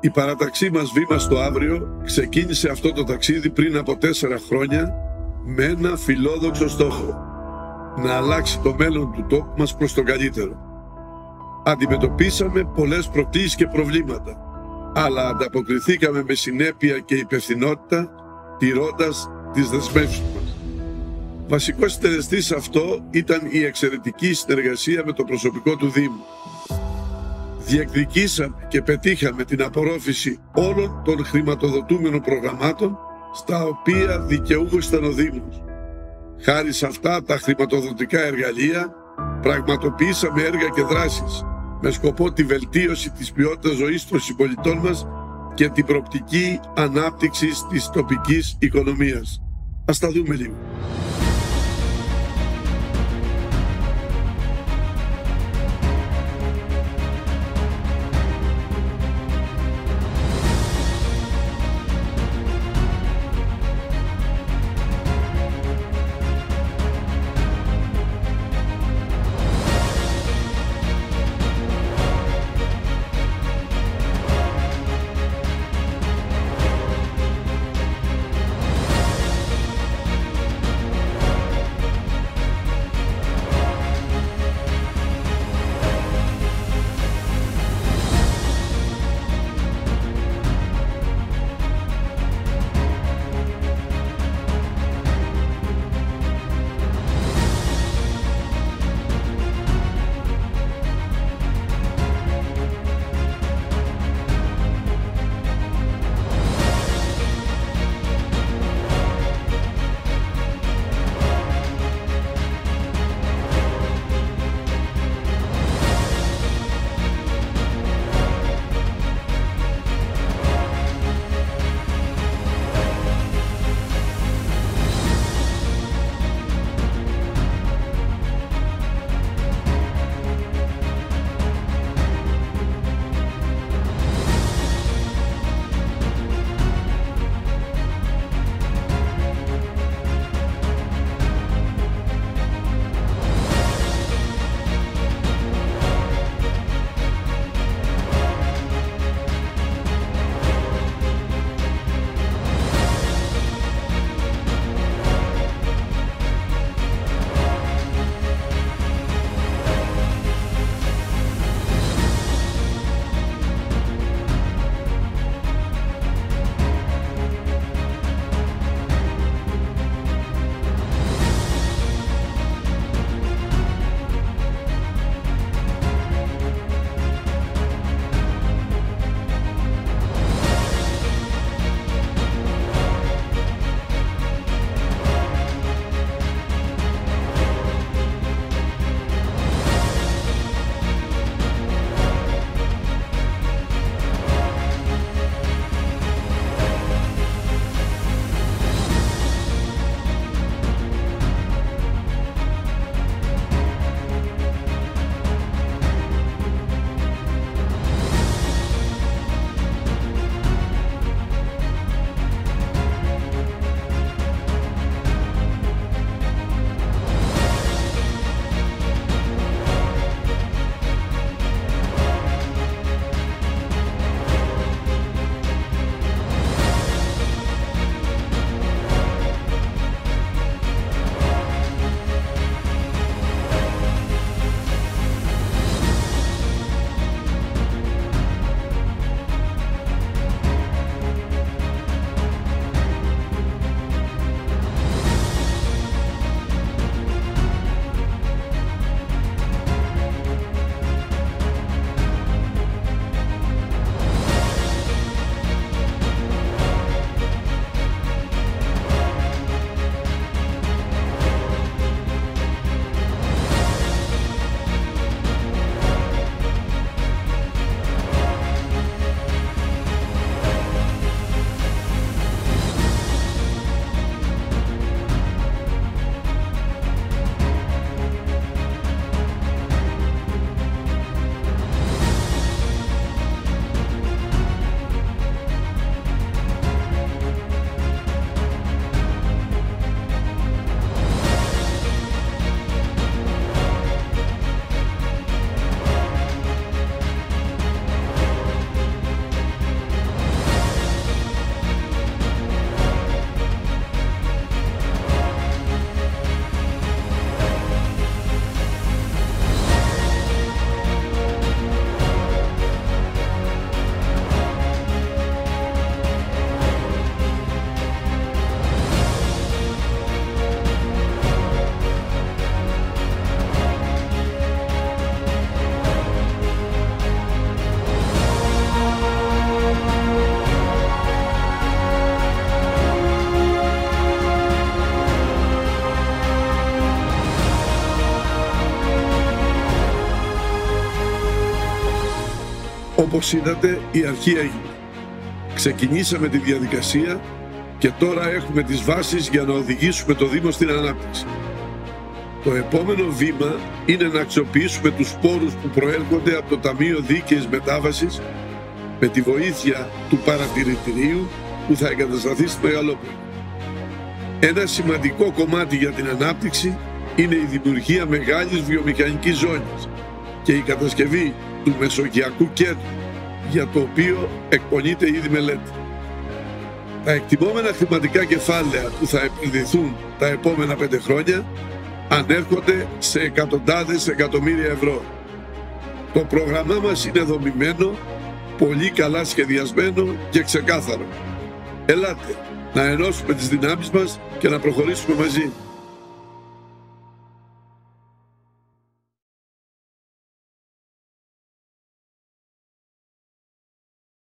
Η παράταξή μας Βήμα στο Αύριο ξεκίνησε αυτό το ταξίδι πριν από 4 χρόνια με ένα φιλόδοξο στόχο: να αλλάξει το μέλλον του τόπου μας προς το καλύτερο. Αντιμετωπίσαμε πολλές προκλήσεις και προβλήματα, αλλά ανταποκριθήκαμε με συνέπεια και υπευθυνότητα, τηρώντας τις δεσμεύσεις μας. Βασικός συντελεστής σε αυτό ήταν η εξαιρετική συνεργασία με το προσωπικό του Δήμου. Διεκδικήσαμε και πετύχαμε την απορρόφηση όλων των χρηματοδοτούμενων προγραμμάτων στα οποία δικαιούχος ήταν ο Δήμος. Χάρη σε αυτά τα χρηματοδοτικά εργαλεία πραγματοποιήσαμε έργα και δράσεις με σκοπό τη βελτίωση της ποιότητας ζωής των συμπολιτών μας και την προοπτική ανάπτυξη της τοπικής οικονομίας. Ας τα δούμε λίγο. Όπως είδατε, η αρχή έγινε. Ξεκινήσαμε τη διαδικασία και τώρα έχουμε τις βάσεις για να οδηγήσουμε το Δήμο στην ανάπτυξη. Το επόμενο βήμα είναι να αξιοποιήσουμε τους πόρους που προέρχονται από το Ταμείο Δίκαιης Μετάβασης με τη βοήθεια του παρατηρητηρίου που θα εγκατασταθεί στη Μεγαλόπολη. Ένα σημαντικό κομμάτι για την ανάπτυξη είναι η δημιουργία μεγάλης βιομηχανικής ζώνης και η κατασκευή του Μεσογειακού Κέντρου, για το οποίο εκπονείται ήδη μελέτη. Τα εκτιμόμενα χρηματικά κεφάλαια που θα επενδυθούν τα επόμενα 5 χρόνια ανέρχονται σε εκατοντάδες εκατομμύρια ευρώ. Το πρόγραμμά μας είναι δομημένο, πολύ καλά σχεδιασμένο και ξεκάθαρο. Ελάτε να ενώσουμε τις δυνάμεις μας και να προχωρήσουμε μαζί.